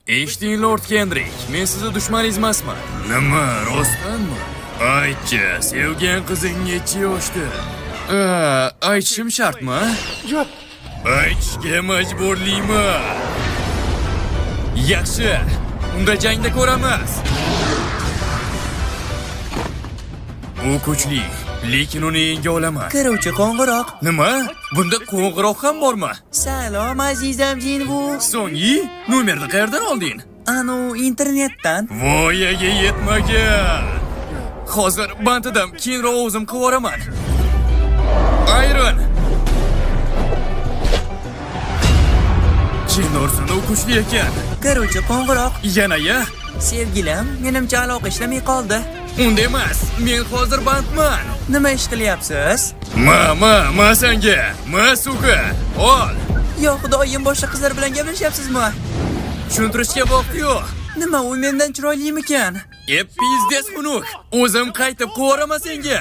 Eshiting, Lord Kendrick, men sizni dushmaningiz emasman. Nima, rostdanmi? Aytchi, sevgan qizing necha yoshda? Aytishim shartmi? Yo'q. Aytishga majburlayman. Yaxshi, unda jangda ko'ramiz. U kuchli, lekin uni yenga olaman. Kiruvchi qo'ng'iroq. Nima? Bunda qo'ng'iroq ham bormi? Salom azizam jinvu. So'nggi, nomerni qayerdan olding? Anu internetdan. Voyaga yetmagan. Hozir bantidan keyinroq o'zim qivoraman. Iron. Chinorsin u kuchli ekan. Kiruvchi qo'ng'iroq. Yana-ya? Sevgilim, menimcha aloqa ishlamay qoldi. Unda emas, men hozir bandman. Nima ish qilyapsiz? Ma senga. Ma suka. Ol. Yo, xudoyim boshqa qizlar bilan gaplashyapsizmi? Tushuntirishga vaqt yo'q. Nima, u mendan chiroylimikan? Pizdes xunuk. O'zim qaytib qivoraman senga.